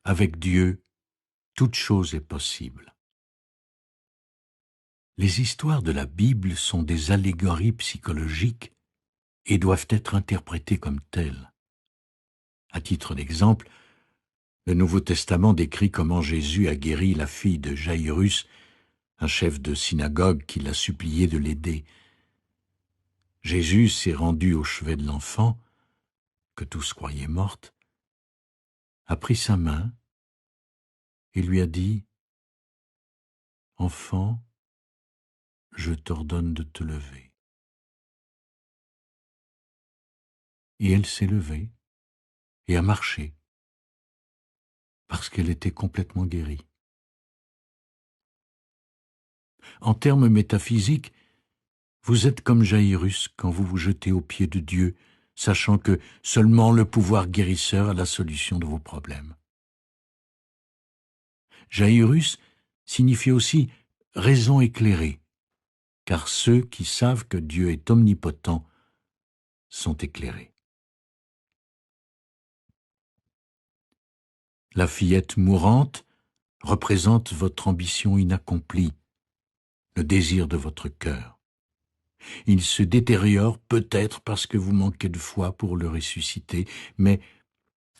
Avec Dieu, toute chose est possible. Les histoires de la Bible sont des allégories psychologiques et doivent être interprétées comme telles. À titre d'exemple, le Nouveau Testament décrit comment Jésus a guéri la fille de Jaïrus, un chef de synagogue qui l'a supplié de l'aider. Jésus s'est rendu au chevet de l'enfant, que tous croyaient morte, a pris sa main et lui a dit « Enfant, je t'ordonne de te lever. » Et elle s'est levée et a marché, parce qu'elle était complètement guérie. En termes métaphysiques, vous êtes comme Jaïrus quand vous vous jetez aux pieds de Dieu, sachant que seulement le pouvoir guérisseur a la solution de vos problèmes. Jaïrus signifie aussi raison éclairée, car ceux qui savent que Dieu est omnipotent sont éclairés. La fillette mourante représente votre ambition inaccomplie, le désir de votre cœur. Il se détériore peut-être parce que vous manquez de foi pour le ressusciter, mais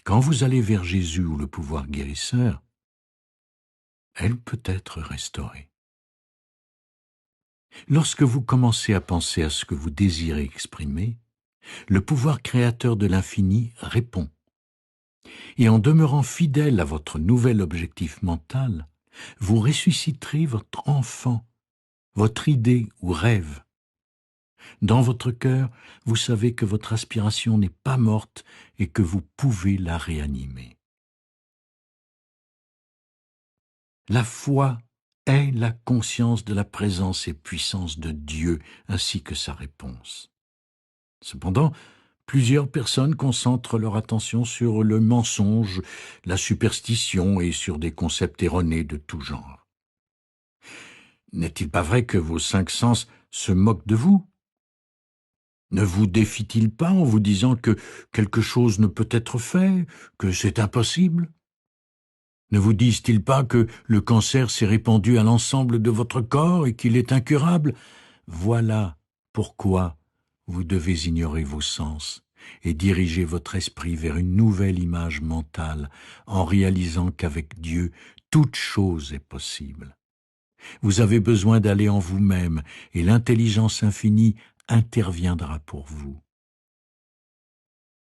quand vous allez vers Jésus ou le pouvoir guérisseur, elle peut être restaurée. Lorsque vous commencez à penser à ce que vous désirez exprimer, le pouvoir créateur de l'infini répond. Et en demeurant fidèle à votre nouvel objectif mental, vous ressusciterez votre enfant, votre idée ou rêve. Dans votre cœur, vous savez que votre aspiration n'est pas morte et que vous pouvez la réanimer. La foi est la conscience de la présence et puissance de Dieu ainsi que sa réponse. Cependant, plusieurs personnes concentrent leur attention sur le mensonge, la superstition et sur des concepts erronés de tout genre. N'est-il pas vrai que vos 5 sens se moquent de vous? Ne vous défient-ils pas en vous disant que quelque chose ne peut être fait, que c'est impossible? Ne vous disent-ils pas que le cancer s'est répandu à l'ensemble de votre corps et qu'il est incurable? Voilà pourquoi vous devez ignorer vos sens et diriger votre esprit vers une nouvelle image mentale en réalisant qu'avec Dieu, toute chose est possible. Vous avez besoin d'aller en vous-même et l'intelligence infinie interviendra pour vous.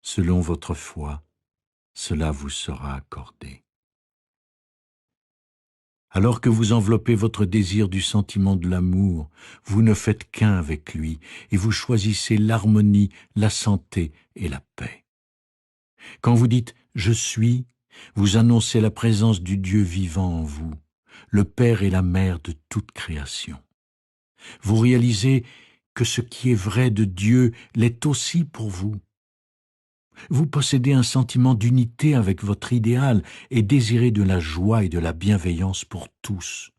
Selon votre foi, cela vous sera accordé. Alors que vous enveloppez votre désir du sentiment de l'amour, vous ne faites qu'un avec lui et vous choisissez l'harmonie, la santé et la paix. Quand vous dites « je suis », vous annoncez la présence du Dieu vivant en vous, le Père et la Mère de toute création. Vous réalisez que ce qui est vrai de Dieu l'est aussi pour vous. Vous possédez un sentiment d'unité avec votre idéal et désirez de la joie et de la bienveillance pour tous.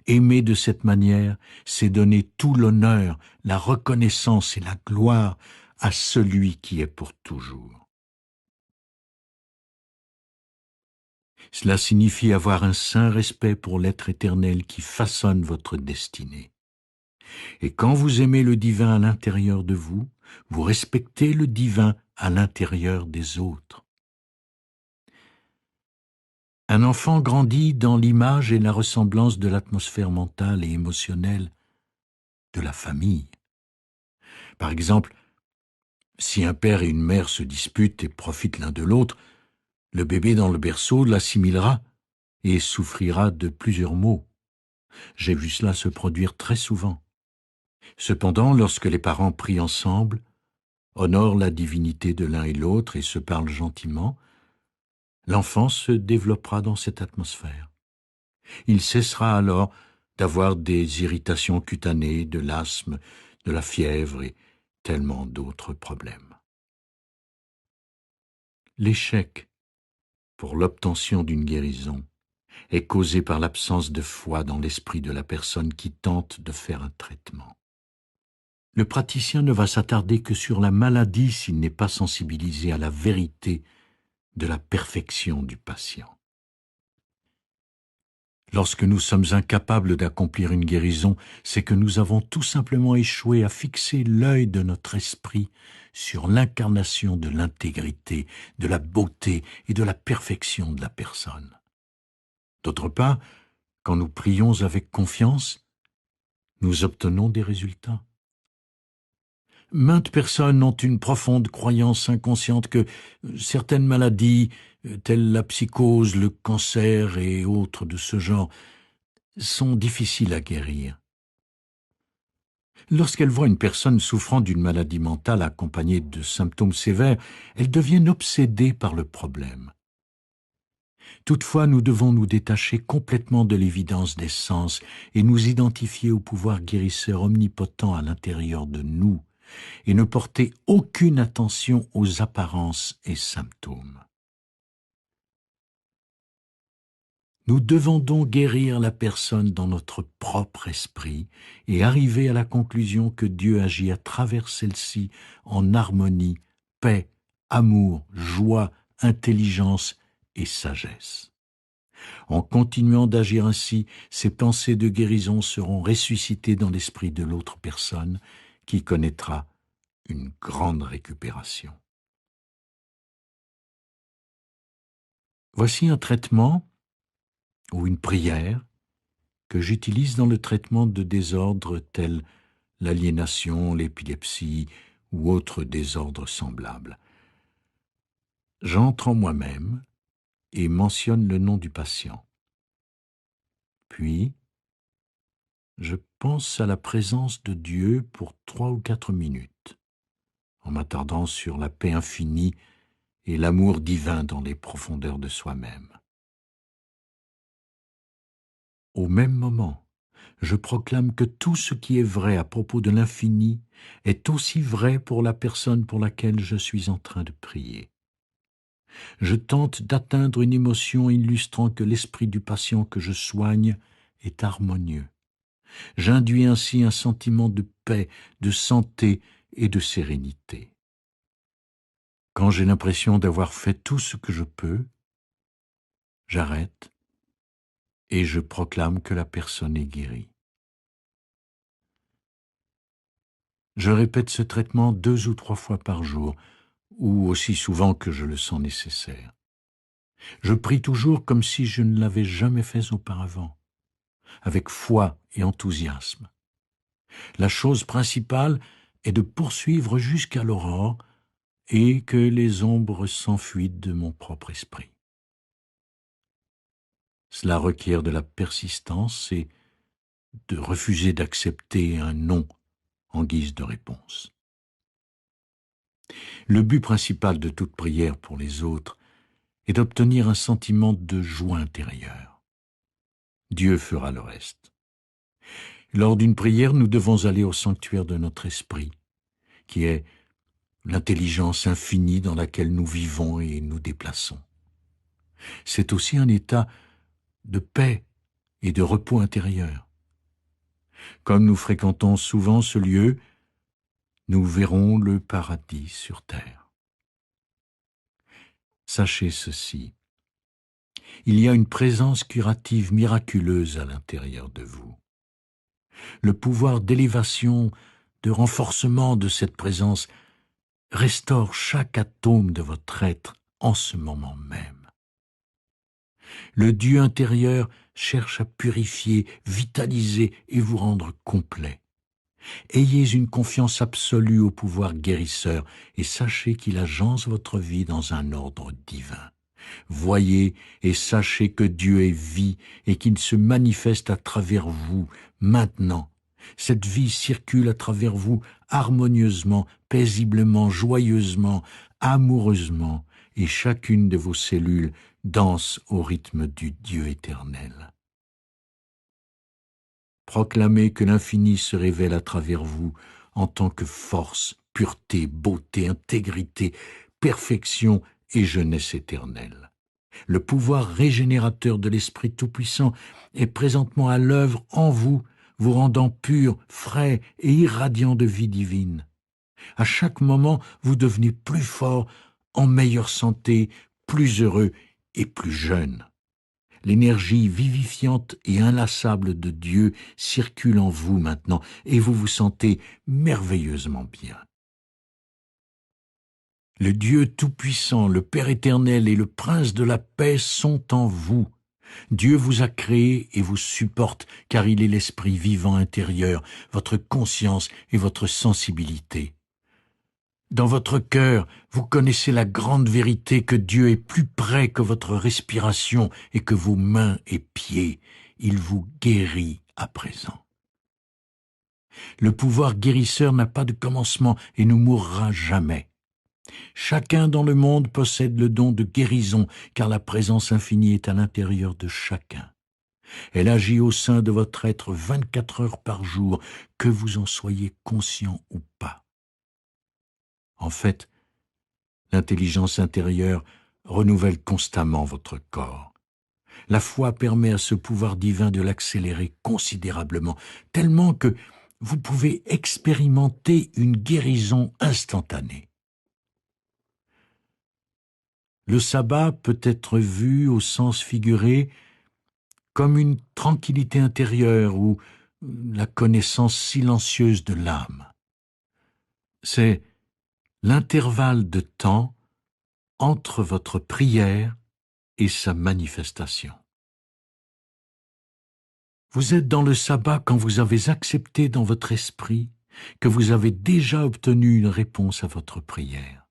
Aimer de cette manière, c'est donner tout l'honneur, la reconnaissance et la gloire à celui qui est pour toujours. Cela signifie avoir un saint respect pour l'être éternel qui façonne votre destinée. Et quand vous aimez le divin à l'intérieur de vous, vous respectez le divin à l'intérieur des autres. Un enfant grandit dans l'image et la ressemblance de l'atmosphère mentale et émotionnelle de la famille. Par exemple, si un père et une mère se disputent et profitent l'un de l'autre, le bébé dans le berceau l'assimilera et souffrira de plusieurs maux. J'ai vu cela se produire très souvent. Cependant, lorsque les parents prient ensemble, honorent la divinité de l'un et l'autre et se parlent gentiment, l'enfant se développera dans cette atmosphère. Il cessera alors d'avoir des irritations cutanées, de l'asthme, de la fièvre et tellement d'autres problèmes. L'échec pour l'obtention d'une guérison est causé par l'absence de foi dans l'esprit de la personne qui tente de faire un traitement. Le praticien ne va s'attarder que sur la maladie s'il n'est pas sensibilisé à la vérité de la perfection du patient. Lorsque nous sommes incapables d'accomplir une guérison, c'est que nous avons tout simplement échoué à fixer l'œil de notre esprit sur l'incarnation de l'intégrité, de la beauté et de la perfection de la personne. D'autre part, quand nous prions avec confiance, nous obtenons des résultats. Maintes personnes ont une profonde croyance inconsciente que certaines maladies, telles la psychose, le cancer et autres de ce genre, sont difficiles à guérir. Lorsqu'elles voient une personne souffrant d'une maladie mentale accompagnée de symptômes sévères, elles deviennent obsédées par le problème. Toutefois, nous devons nous détacher complètement de l'évidence des sens et nous identifier au pouvoir guérisseur omnipotent à l'intérieur de nous et ne porter aucune attention aux apparences et symptômes. Nous devons donc guérir la personne dans notre propre esprit et arriver à la conclusion que Dieu agit à travers celle-ci en harmonie, paix, amour, joie, intelligence et sagesse. En continuant d'agir ainsi, ces pensées de guérison seront ressuscitées dans l'esprit de l'autre personne qui connaîtra une grande récupération. Voici un traitement ou une prière que j'utilise dans le traitement de désordres tels l'aliénation, l'épilepsie ou autres désordres semblables. J'entre en moi-même et mentionne le nom du patient. Puis, je pense à la présence de Dieu pour 3 ou 4 minutes, en m'attardant sur la paix infinie et l'amour divin dans les profondeurs de soi-même. Au même moment, je proclame que tout ce qui est vrai à propos de l'infini est aussi vrai pour la personne pour laquelle je suis en train de prier. Je tente d'atteindre une émotion illustrant que l'esprit du patient que je soigne est harmonieux. J'induis ainsi un sentiment de paix, de santé et de sérénité. Quand j'ai l'impression d'avoir fait tout ce que je peux, j'arrête et je proclame que la personne est guérie. Je répète ce traitement 2 ou 3 fois par jour, ou aussi souvent que je le sens nécessaire. Je prie toujours comme si je ne l'avais jamais fait auparavant, avec foi et enthousiasme. La chose principale est de poursuivre jusqu'à l'aurore et que les ombres s'enfuient de mon propre esprit. Cela requiert de la persistance et de refuser d'accepter un non en guise de réponse. Le but principal de toute prière pour les autres est d'obtenir un sentiment de joie intérieure. Dieu fera le reste. Lors d'une prière, nous devons aller au sanctuaire de notre esprit, qui est l'intelligence infinie dans laquelle nous vivons et nous déplaçons. C'est aussi un état de paix et de repos intérieur. Comme nous fréquentons souvent ce lieu, nous verrons le paradis sur terre. Sachez ceci, il y a une présence curative miraculeuse à l'intérieur de vous. Le pouvoir d'élévation, de renforcement de cette présence restaure chaque atome de votre être en ce moment même. Le Dieu intérieur cherche à purifier, vitaliser et vous rendre complet. Ayez une confiance absolue au pouvoir guérisseur et sachez qu'il agence votre vie dans un ordre divin. Voyez et sachez que Dieu est vie et qu'il se manifeste à travers vous maintenant. Cette vie circule à travers vous harmonieusement, paisiblement, joyeusement, amoureusement, et chacune de vos cellules danse au rythme du Dieu éternel. Proclamez que l'infini se révèle à travers vous en tant que force, pureté, beauté, intégrité, perfection et jeunesse éternelle. Le pouvoir régénérateur de l'Esprit Tout-Puissant est présentement à l'œuvre en vous, vous rendant pur, frais et irradiant de vie divine. À chaque moment, vous devenez plus fort, en meilleure santé, plus heureux et plus jeune. L'énergie vivifiante et inlassable de Dieu circule en vous maintenant et vous vous sentez merveilleusement bien. Le Dieu Tout-Puissant, le Père éternel et le Prince de la paix sont en vous. Dieu vous a créé et vous supporte car il est l'esprit vivant intérieur, votre conscience et votre sensibilité. Dans votre cœur, vous connaissez la grande vérité que Dieu est plus près que votre respiration et que vos mains et pieds. Il vous guérit à présent. Le pouvoir guérisseur n'a pas de commencement et ne mourra jamais. Chacun dans le monde possède le don de guérison, car la présence infinie est à l'intérieur de chacun. Elle agit au sein de votre être 24 heures par jour, que vous en soyez conscient ou pas. En fait, l'intelligence intérieure renouvelle constamment votre corps. La foi permet à ce pouvoir divin de l'accélérer considérablement, tellement que vous pouvez expérimenter une guérison instantanée. Le sabbat peut être vu au sens figuré comme une tranquillité intérieure ou la connaissance silencieuse de l'âme. C'est l'intervalle de temps entre votre prière et sa manifestation. Vous êtes dans le sabbat quand vous avez accepté dans votre esprit que vous avez déjà obtenu une réponse à votre prière.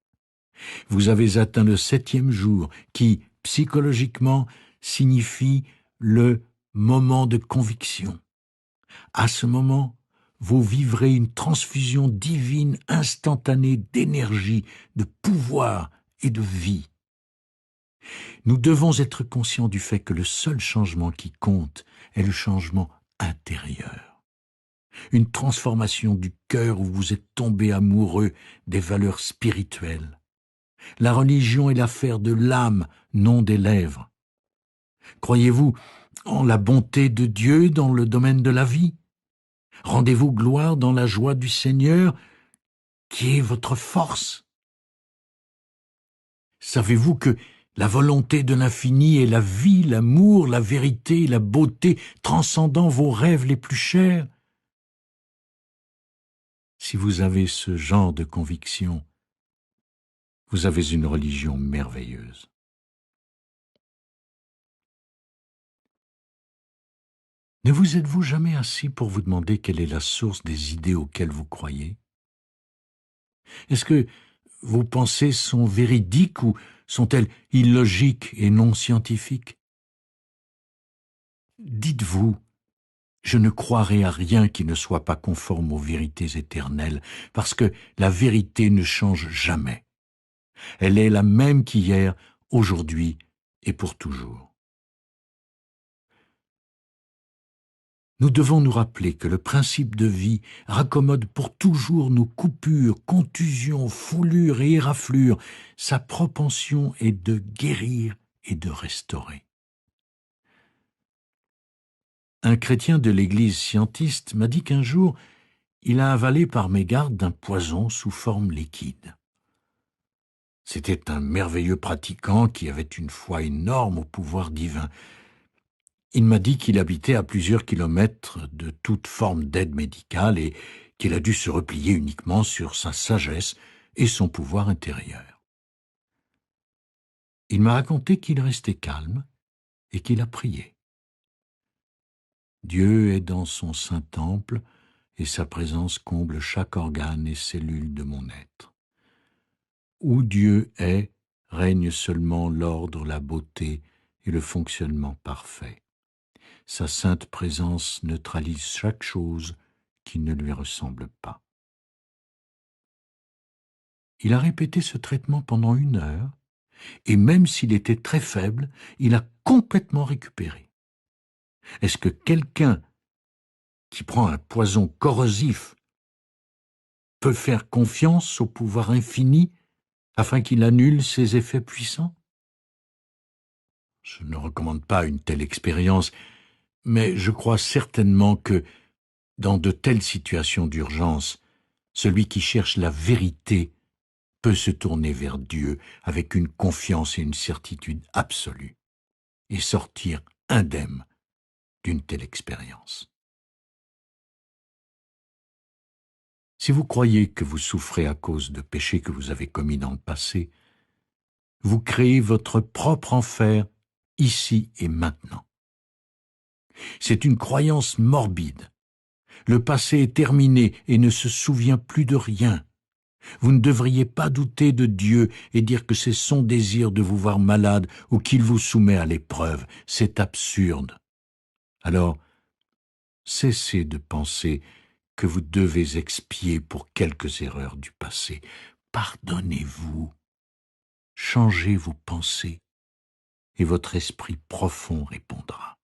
Vous avez atteint le 7e jour qui, psychologiquement, signifie le moment de conviction. À ce moment, vous vivrez une transfusion divine instantanée d'énergie, de pouvoir et de vie. Nous devons être conscients du fait que le seul changement qui compte est le changement intérieur. Une transformation du cœur où vous êtes tombé amoureux des valeurs spirituelles. La religion est l'affaire de l'âme, non des lèvres. Croyez-vous en la bonté de Dieu dans le domaine de la vie? Rendez-vous gloire dans la joie du Seigneur, qui est votre force. Savez-vous que la volonté de l'infini est la vie, l'amour, la vérité, la beauté, transcendant vos rêves les plus chers? Si vous avez ce genre de conviction, vous avez une religion merveilleuse. Ne vous êtes-vous jamais assis pour vous demander quelle est la source des idées auxquelles vous croyez? Est-ce que vos pensées sont véridiques ou sont-elles illogiques et non scientifiques? Dites-vous, je ne croirai à rien qui ne soit pas conforme aux vérités éternelles, parce que la vérité ne change jamais. Elle est la même qu'hier, aujourd'hui et pour toujours. Nous devons nous rappeler que le principe de vie raccommode pour toujours nos coupures, contusions, foulures et éraflures. Sa propension est de guérir et de restaurer. Un chrétien de l'église scientiste m'a dit qu'un jour, il a avalé par mégarde un poison sous forme liquide. C'était un merveilleux pratiquant qui avait une foi énorme au pouvoir divin. Il m'a dit qu'il habitait à plusieurs kilomètres de toute forme d'aide médicale et qu'il a dû se replier uniquement sur sa sagesse et son pouvoir intérieur. Il m'a raconté qu'il restait calme et qu'il a prié. Dieu est dans son saint temple et sa présence comble chaque organe et cellule de mon être. Où Dieu est, règne seulement l'ordre, la beauté et le fonctionnement parfait. Sa sainte présence neutralise chaque chose qui ne lui ressemble pas. Il a répété ce traitement pendant 1 heure, et même s'il était très faible, il a complètement récupéré. Est-ce que quelqu'un qui prend un poison corrosif peut faire confiance au pouvoir infini afin qu'il annule ses effets puissants? Je ne recommande pas une telle expérience, mais je crois certainement que, dans de telles situations d'urgence, celui qui cherche la vérité peut se tourner vers Dieu avec une confiance et une certitude absolue et sortir indemne d'une telle expérience. Si vous croyez que vous souffrez à cause de péchés que vous avez commis dans le passé, vous créez votre propre enfer ici et maintenant. C'est une croyance morbide. Le passé est terminé et ne se souvient plus de rien. Vous ne devriez pas douter de Dieu et dire que c'est son désir de vous voir malade ou qu'il vous soumet à l'épreuve. C'est absurde. Alors, cessez de penser que vous devez expier pour quelques erreurs du passé. Pardonnez-vous. Changez vos pensées et votre esprit profond répondra.